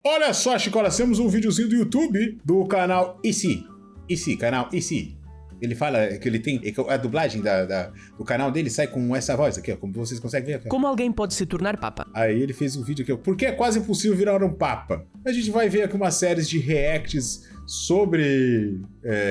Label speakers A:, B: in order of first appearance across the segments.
A: Olha só, Chico, nós temos um videozinho do YouTube do canal canal IC. Ele fala que ele tem a dublagem do canal dele sai com essa voz aqui, ó, como vocês conseguem ver aqui.
B: Como alguém pode se tornar papa?
A: Aí ele fez um vídeo aqui, ó, por que é quase impossível virar um papa? A gente vai ver aqui uma série de reacts sobre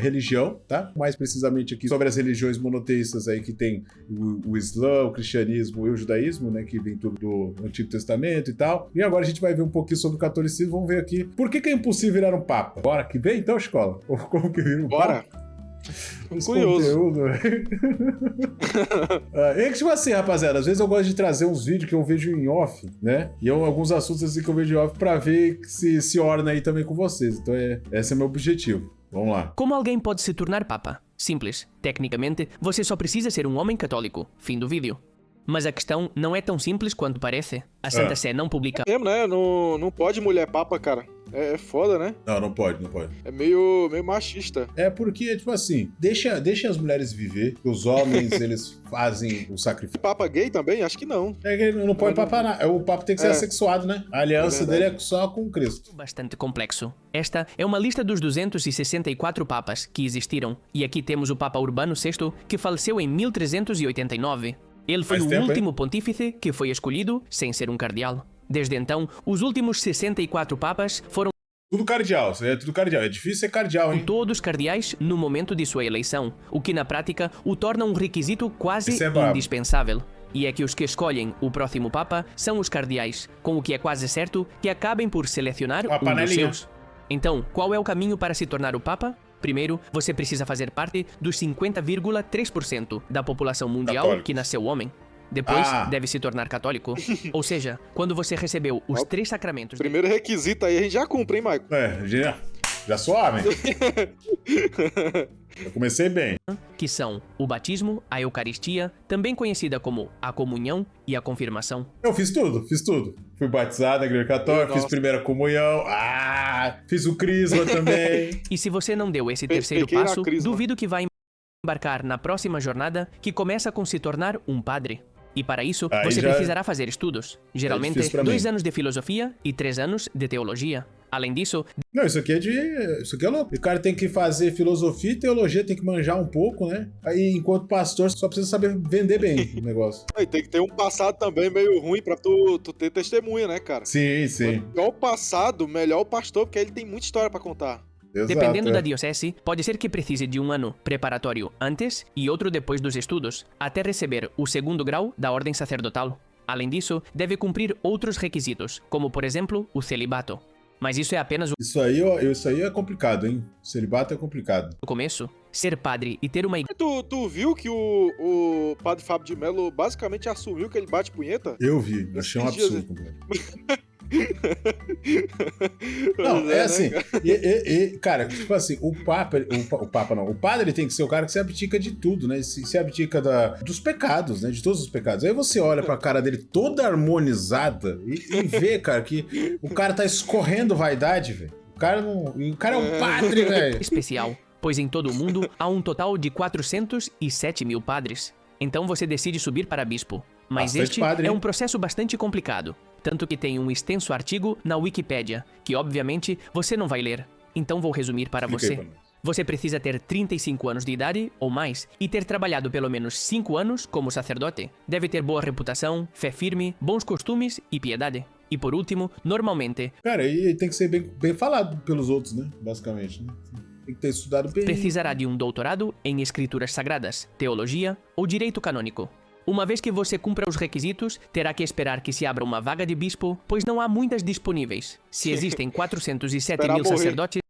A: religião, tá? Mais precisamente aqui sobre as religiões monoteístas aí que tem o Islã, o cristianismo e o judaísmo, né? Que vem tudo do Antigo Testamento e tal. E agora a gente vai ver um pouquinho sobre o catolicismo, vamos ver aqui por que é impossível virar um papa. Bora que vem então, escola? Ou como que vira um
C: Bora.
A: papa?
C: Curioso.
A: É que tipo assim, rapaziada, às vezes eu gosto de trazer uns vídeos que eu vejo em off, né? E alguns assuntos assim que eu vejo em off pra ver se orna aí também com vocês. Então esse é meu objetivo. Vamos lá.
B: Como alguém pode se tornar papa? Simples. Tecnicamente, você só precisa ser um homem católico. Fim do vídeo. Mas a questão não é tão simples quanto parece. A Santa Sé não publica...
C: É mesmo, né? Não pode mulher papa, cara. É foda, né?
A: Não pode.
C: É meio machista.
A: É porque, tipo assim, deixa as mulheres viver, os homens, eles fazem o sacrifício.
C: Papa gay também? Acho que não.
A: É que ele não pode papar nada. O papo tem que ser assexuado, né? A aliança dele é só com Cristo.
B: Bastante complexo. Esta é uma lista dos 264 papas que existiram. E aqui temos o Papa Urbano VI, que faleceu em 1389. Ele foi o último pontífice que foi escolhido sem ser um cardeal. Desde então, os últimos 64 papas foram
A: tudo cardeal, tudo cardeal. É difícil ser cardeal, hein?
B: todos cardeais no momento de sua eleição, o que na prática o torna um requisito quase indispensável. E é que os que escolhem o próximo papa são os cardeais, com o que é quase certo que acabem por selecionar um dos seus. Então, qual é o caminho para se tornar o papa? Primeiro, você precisa fazer parte dos 50,3% da população mundial que nasceu homem. Depois, deve se tornar católico. Ou seja, quando você recebeu os 3 sacramentos...
C: Primeiro requisito aí a gente já cumpre, hein, Michael?
A: Já sou homem. Eu comecei bem.
B: Que são o batismo, a eucaristia, também conhecida como a comunhão e a confirmação.
A: Eu fiz tudo. Fui batizado na igreja católica, fiz primeira comunhão, fiz o crisma também.
B: E se você não deu esse terceiro passo, duvido que vai embarcar na próxima jornada, que começa com se tornar um padre. E para isso, você precisará fazer estudos. Geralmente, 2 anos de filosofia e 3 anos de teologia. Além disso...
A: Não, isso aqui é louco. O cara tem que fazer filosofia e teologia, tem que manjar um pouco, né? Aí, enquanto pastor, só precisa saber vender bem o negócio.
C: Aí tem que ter um passado também meio ruim pra tu ter testemunha, né, cara?
A: Sim.
C: Quanto melhor o passado, melhor o pastor, porque ele tem muita história pra contar.
A: Exato,
B: dependendo da diocese, pode ser que precise de um ano preparatório antes e outro depois dos estudos, até receber o 2º grau da ordem sacerdotal. Além disso, deve cumprir outros requisitos, como por exemplo, o celibato. Mas isso é apenas
A: Isso aí é complicado, hein? O celibato é complicado.
B: o começo. Ser padre e ter uma igreja...
C: Tu viu que o padre Fábio de Mello basicamente assumiu que ele bate punheta?
A: Eu vi, achei um absurdo completo. Não, é assim, cara, tipo assim, o padre tem que ser o cara que se abdica de tudo, né? Se abdica dos pecados, né? De todos os pecados. Aí você olha pra cara dele toda harmonizada e vê, cara, que o cara tá escorrendo vaidade, velho. O cara é um padre, velho.
B: especial, pois em todo o mundo há um total de 407 mil padres. Então você decide subir para bispo. Mas este é um processo bastante complicado. Tanto que tem um extenso artigo na Wikipédia, que obviamente você não vai ler. Então vou resumir para você. Você precisa ter 35 anos de idade ou mais e ter trabalhado pelo menos 5 anos como sacerdote. Deve ter boa reputação, fé firme, bons costumes e piedade. E por último, normalmente...
A: Cara, e tem que ser bem falado pelos outros, né? Basicamente, né? Tem que ter estudado bem.
B: Precisará de um doutorado em escrituras sagradas, teologia ou direito canônico. Uma vez que você cumpra os requisitos, terá que esperar que se abra uma vaga de bispo, pois não há muitas disponíveis. Se existem 407 mil sacerdotes,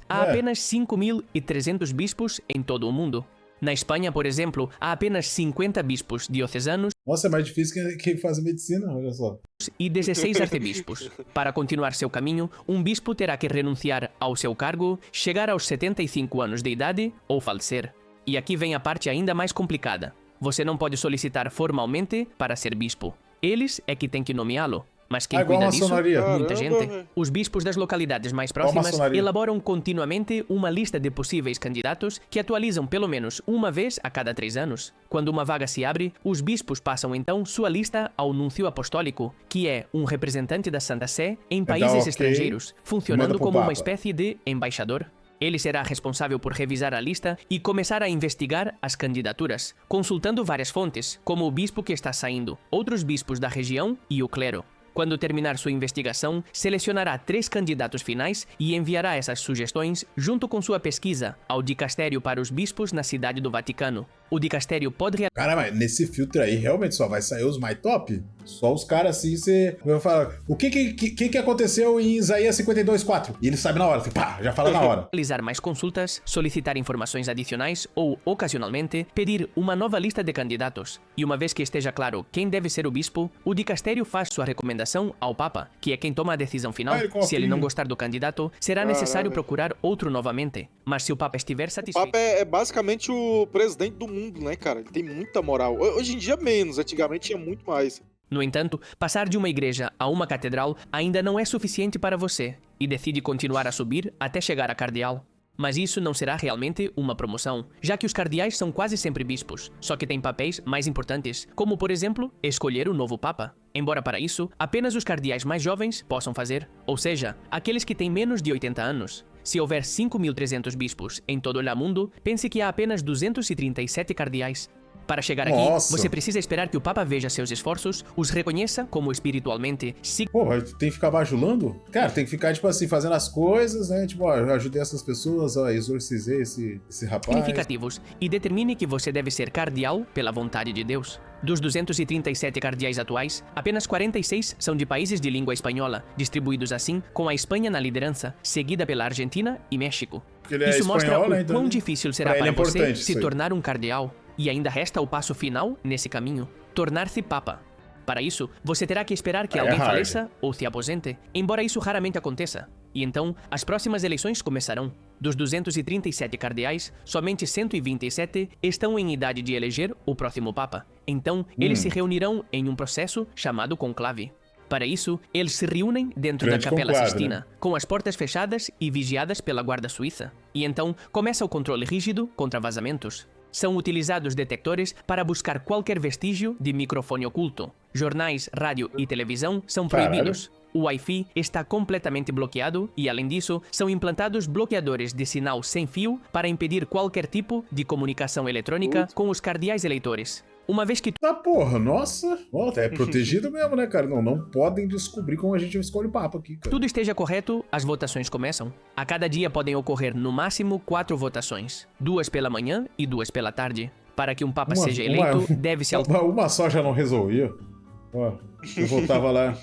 B: há apenas 5.300 bispos em todo o mundo. Na Espanha, por exemplo, há apenas 50 bispos diocesanos.
A: Nossa, é mais difícil que fazer medicina, olha só.
B: E 16 arcebispos. Para continuar seu caminho, um bispo terá que renunciar ao seu cargo, chegar aos 75 anos de idade ou falecer. E aqui vem a parte ainda mais complicada. Você não pode solicitar formalmente para ser bispo. Eles é que têm que nomeá-lo. Mas quem cuida disso?
A: Caramba,
B: muita gente. Os bispos das localidades mais próximas elaboram continuamente uma lista de possíveis candidatos que atualizam pelo menos uma vez a cada 3 anos. Quando uma vaga se abre, os bispos passam então sua lista ao núncio apostólico, que é um representante da Santa Sé em países estrangeiros, funcionando como uma espécie de embaixador. Ele será responsável por revisar a lista e começar a investigar as candidaturas, consultando várias fontes, como o bispo que está saindo, outros bispos da região e o clero. Quando terminar sua investigação, selecionará 3 candidatos finais e enviará essas sugestões, junto com sua pesquisa, ao dicastério para os bispos na cidade do Vaticano. O dicastério pode...
A: Cara, mas nesse filtro aí, realmente só vai sair os mais top? Só os caras assim, você vai falar, o que aconteceu em Isaías 52:4? E ele sabe na hora, assim, pá, já fala na hora.
B: Realizar mais consultas, solicitar informações adicionais ou, ocasionalmente, pedir uma nova lista de candidatos. E uma vez que esteja claro quem deve ser o bispo, o dicastério faz sua recomendação ao Papa, que é quem toma a decisão final. Se ele não gostar do candidato, será necessário procurar outro novamente. Mas se o Papa estiver satisfeito...
C: O Papa é basicamente o presidente do mundo, né, cara? Ele tem muita moral. Hoje em dia menos, antigamente tinha muito mais.
B: No entanto, passar de uma igreja a uma catedral ainda não é suficiente para você, e decide continuar a subir até chegar a cardeal. Mas isso não será realmente uma promoção, já que os cardeais são quase sempre bispos, só que têm papéis mais importantes, como por exemplo, escolher o novo Papa. Embora para isso, apenas os cardeais mais jovens possam fazer, ou seja, aqueles que têm menos de 80 anos. Se houver 5.300 bispos em todo o mundo, pense que há apenas 237 cardeais. Para chegar aqui, você precisa esperar que o Papa veja seus esforços, os reconheça como espiritualmente...
A: Pô, tem que ficar bajulando? Cara, tem que ficar, tipo assim, fazendo as coisas, né? Tipo, ó, eu ajudei essas pessoas, ó, exorcizei esse rapaz.
B: Significativos, e determine que você deve ser cardeal pela vontade de Deus. Dos 237 cardeais atuais, apenas 46 são de países de língua espanhola, distribuídos assim com a Espanha na liderança, seguida pela Argentina e México. Isso mostra o quão difícil será para você se tornar um cardeal. E ainda resta o passo final nesse caminho, tornar-se Papa. Para isso, você terá que esperar que alguém faleça ou se aposente, embora isso raramente aconteça. E então, as próximas eleições começarão. Dos 237 cardeais, somente 127 estão em idade de eleger o próximo Papa. Então, eles se reunirão em um processo chamado conclave. Para isso, eles se reúnem dentro da Capela Sistina, com as portas fechadas e vigiadas pela guarda suíça. E então, começa o controle rígido contra vazamentos. São utilizados detectores para buscar qualquer vestígio de microfone oculto. Jornais, rádio e televisão são proibidos. O Wi-Fi está completamente bloqueado e, além disso, são implantados bloqueadores de sinal sem fio para impedir qualquer tipo de comunicação eletrônica com os cardeais eleitores. Uma vez que...
A: porra, nossa! É protegido mesmo, né, cara? Não podem descobrir como a gente escolhe o Papa aqui, cara.
B: Tudo esteja correto, as votações começam. A cada dia podem ocorrer, no máximo, 4 votações. 2 pela manhã e 2 pela tarde. Para que um Papa seja eleito, deve-se...
A: Uma só já não resolvia. Ó, eu voltava lá...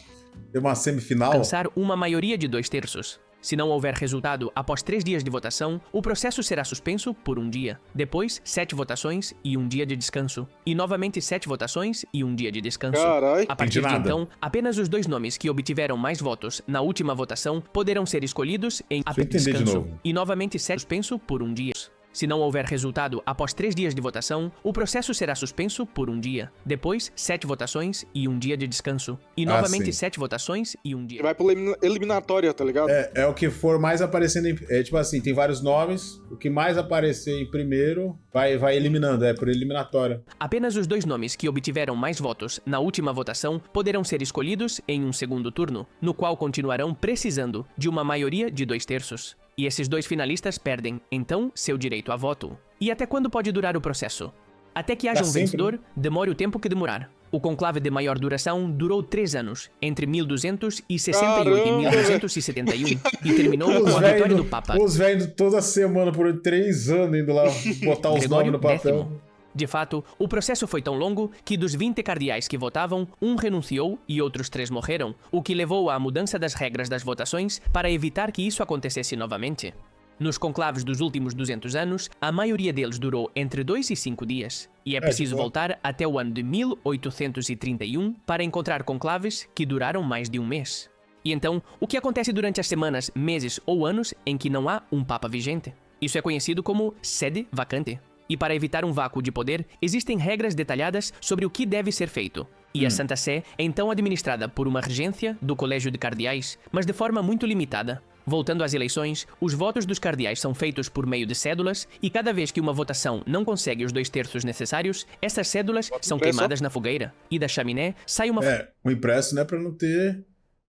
A: Tem uma semifinal.
B: Alcançar uma maioria de 2/3. Se não houver resultado após 3 dias de votação, o processo será suspenso por 1 dia. Depois, 7 votações e 1 dia de descanso. E novamente 7 votações e 1 dia de descanso. A partir de então, apenas os 2 nomes que obtiveram mais votos na última votação poderão ser escolhidos em descanso. E novamente 7 suspenso por 1 dia. Se não houver resultado após 3 dias de votação, o processo será suspenso por 1 dia. Depois, 7 votações e 1 dia de descanso. E novamente 7 votações e 1 dia.
C: Vai pro eliminatória, tá ligado?
A: É o que for mais aparecendo tipo assim, tem vários nomes. O que mais aparecer em primeiro vai eliminando, por eliminatória.
B: Apenas os 2 nomes que obtiveram mais votos na última votação poderão ser escolhidos em um segundo turno, no qual continuarão precisando de uma maioria de 2/3. E esses 2 finalistas perdem, então, seu direito a voto. E até quando pode durar o processo? Até que haja um vencedor, demore o tempo que demorar. O conclave de maior duração durou 3 anos, entre 1268 e 1271, e terminou com a vitória do Papa.
A: Os velhos toda semana por 3 anos indo lá botar os nomes no papel.
B: De fato, o processo foi tão longo que dos 20 cardeais que votavam, 1 renunciou e outros 3 morreram, o que levou à mudança das regras das votações para evitar que isso acontecesse novamente. Nos conclaves dos últimos 200 anos, a maioria deles durou entre 2 e 5 dias, e é preciso voltar até o ano de 1831 para encontrar conclaves que duraram mais de 1 mês. E então, o que acontece durante as semanas, meses ou anos em que não há um Papa vigente? Isso é conhecido como sede vacante. E para evitar um vácuo de poder, existem regras detalhadas sobre o que deve ser feito. E a Santa Sé é então administrada por uma regência do Colégio de Cardeais, mas de forma muito limitada. Voltando às eleições, os votos dos cardeais são feitos por meio de cédulas e cada vez que uma votação não consegue os 2/3 necessários, essas cédulas são queimadas na fogueira e da chaminé sai uma...
A: o impresso não é para não ter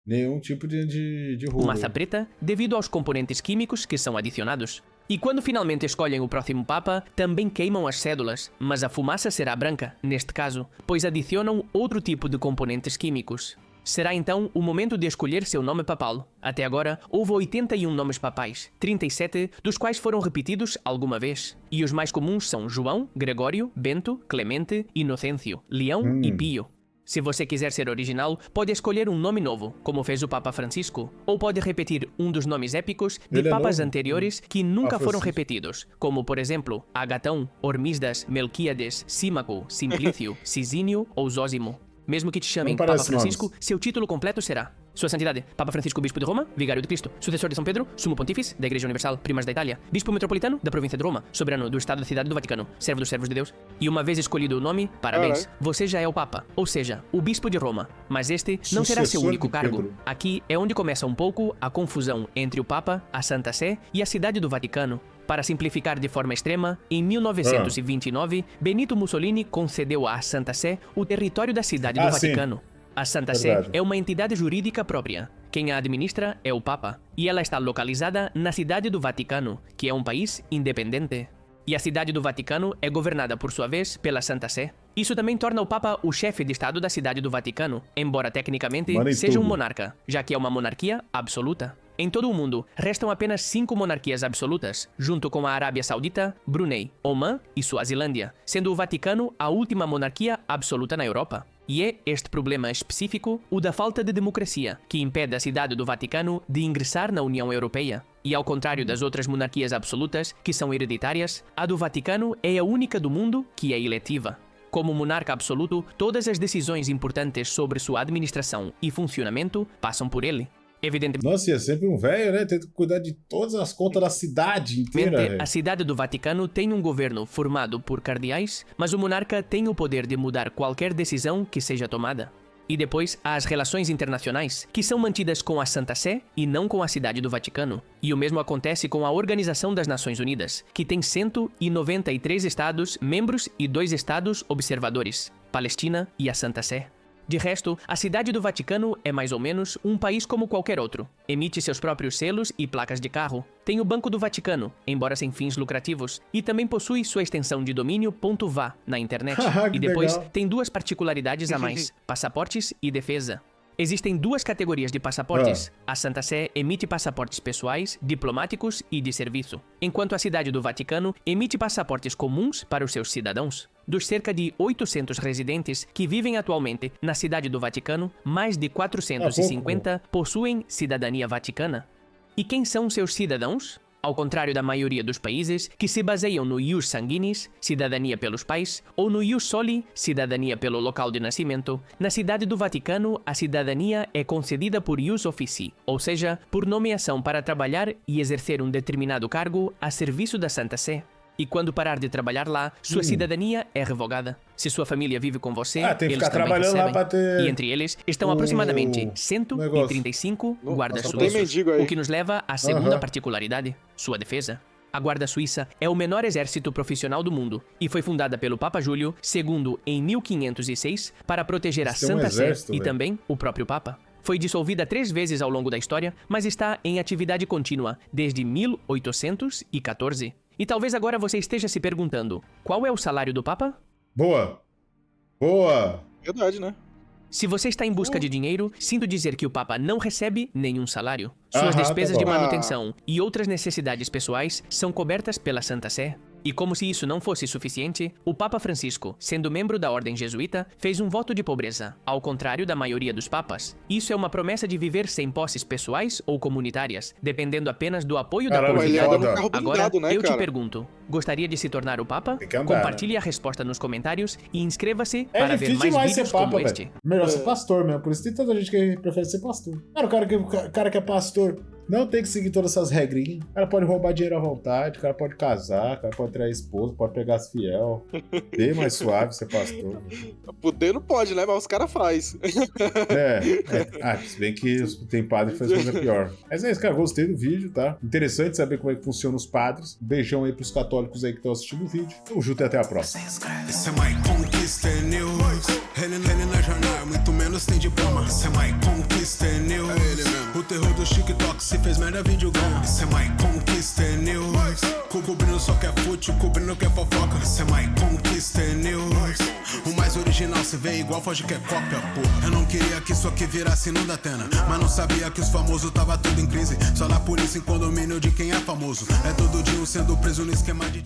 A: nenhum tipo de rolo.
B: Massa preta devido aos componentes químicos que são adicionados. E quando finalmente escolhem o próximo Papa, também queimam as cédulas, mas a fumaça será branca, neste caso, pois adicionam outro tipo de componentes químicos. Será então o momento de escolher seu nome papal. Até agora, houve 81 nomes papais, 37 dos quais foram repetidos alguma vez. E os mais comuns são João, Gregório, Bento, Clemente, Inocêncio, Leão e Pio. Se você quiser ser original, pode escolher um nome novo, como fez o Papa Francisco, ou pode repetir um dos nomes épicos de papas anteriores que nunca foram repetidos, como por exemplo, Agatão, Hormisdas, Melquíades, Símaco, Simplício, Cisínio ou Zósimo. Mesmo que te chamem Papa Francisco, seu título completo será: Sua Santidade, Papa Francisco Bispo de Roma, Vigário de Cristo, Sucessor de São Pedro, Sumo Pontífice da Igreja Universal Primas da Itália, Bispo Metropolitano da Província de Roma, Soberano do Estado da Cidade do Vaticano, Servo dos Servos de Deus. E uma vez escolhido o nome, parabéns, você já é o Papa, ou seja, o Bispo de Roma. Mas este não será seu único cargo. Aqui é onde começa um pouco a confusão entre o Papa, a Santa Sé e a Cidade do Vaticano. Para simplificar de forma extrema, em 1929, Benito Mussolini concedeu à Santa Sé o território da Cidade do Vaticano. A Santa Sé é uma entidade jurídica própria. Quem a administra é o Papa, e ela está localizada na Cidade do Vaticano, que é um país independente. E a Cidade do Vaticano é governada, por sua vez, pela Santa Sé. Isso também torna o Papa o chefe de Estado da Cidade do Vaticano, embora tecnicamente seja um monarca, já que é uma monarquia absoluta. Em todo o mundo, restam apenas 5 monarquias absolutas, junto com a Arábia Saudita, Brunei, Omã e Suazilândia, sendo o Vaticano a última monarquia absoluta na Europa. E é este problema específico o da falta de democracia, que impede a Cidade do Vaticano de ingressar na União Europeia. E ao contrário das outras monarquias absolutas, que são hereditárias, a do Vaticano é a única do mundo que é eletiva. Como monarca absoluto, todas as decisões importantes sobre sua administração e funcionamento passam por ele. Evidentemente,
A: nossa, é sempre um velho, né? Tem que cuidar de todas as contas da cidade inteira.
B: A Cidade do Vaticano tem um governo formado por cardeais, mas o monarca tem o poder de mudar qualquer decisão que seja tomada. E depois há as relações internacionais, que são mantidas com a Santa Sé e não com a Cidade do Vaticano. E o mesmo acontece com a Organização das Nações Unidas, que tem 193 estados membros e 2 estados observadores, Palestina e a Santa Sé. De resto, a Cidade do Vaticano é mais ou menos um país como qualquer outro. Emite seus próprios selos e placas de carro. Tem o Banco do Vaticano, embora sem fins lucrativos. E também possui sua extensão de domínio .va na internet. E depois tem 2 particularidades a mais: passaportes e defesa. Existem 2 categorias de passaportes. A Santa Sé emite passaportes pessoais, diplomáticos e de serviço, enquanto a Cidade do Vaticano emite passaportes comuns para os seus cidadãos. Dos cerca de 800 residentes que vivem atualmente na Cidade do Vaticano, mais de 450 possuem cidadania vaticana. E quem são seus cidadãos? Ao contrário da maioria dos países, que se baseiam no ius sanguinis, cidadania pelos pais, ou no ius soli, cidadania pelo local de nascimento, na Cidade do Vaticano a cidadania é concedida por ius officii, ou seja, por nomeação para trabalhar e exercer um determinado cargo a serviço da Santa Sé. E quando parar de trabalhar lá, sua cidadania é revogada. Se sua família vive com você,
A: tem que
B: eles
A: ficar
B: também
A: trabalhando
B: recebem.
A: lá pra ter...
B: E entre eles estão aproximadamente 135 guardas suíços, o que nos leva à segunda particularidade, sua defesa. A Guarda Suíça é o menor exército profissional do mundo e foi fundada pelo Papa Júlio II em 1506 para proteger a Santa Sé e também o próprio Papa. Foi dissolvida 3 vezes ao longo da história, mas está em atividade contínua desde 1814. E talvez agora você esteja se perguntando, qual é o salário do Papa?
A: Boa!
C: Verdade, né?
B: Se você está em busca de dinheiro, sinto dizer que o Papa não recebe nenhum salário. Suas despesas de manutenção e outras necessidades pessoais são cobertas pela Santa Sé. E como se isso não fosse suficiente, o Papa Francisco, sendo membro da Ordem Jesuíta, fez um voto de pobreza, ao contrário da maioria dos papas. Isso é uma promessa de viver sem posses pessoais ou comunitarias, dependendo apenas do apoio da comunidade. Agora, eu te pergunto, gostaria de se tornar o Papa? Compartilhe a resposta nos comentários e inscreva-se para ver mais vídeos como este.
A: Melhor ser pastor mesmo, por isso tem tanta gente que prefere ser pastor. Cara, o cara que é pastor, Não tem que seguir todas essas regrinhas. O cara pode roubar dinheiro à vontade, o cara pode casar, o cara pode trair a esposa, pode pegar as fiel. Bem mais suave ser pastor.
C: Poder não pode, né? Mas os caras fazem.
A: Se bem que tem padre que faz coisa pior. Mas é isso, cara. Gostei do vídeo, tá? Interessante saber como é que funciona os padres. Beijão aí pros católicos aí que estão assistindo o vídeo. Tamo junto e até a próxima.
D: Isso é My Conquista News. Ele na jornada, muito menos tem diploma. Isso é My Conquista News. É ele mesmo. O terror do TikTok se fez merda vídeo gama. Isso é My Conquista News. Cobrindo só quer fútil, cobrindo quer fofoca. Isso é My Conquista News. O mais original se vê igual, foge que é cópia, pô. Eu não queria que isso aqui virasse no Datena, mas não sabia que os famosos tava tudo em crise. Só na polícia em condomínio de quem é famoso. É todo dia um sendo preso no esquema de...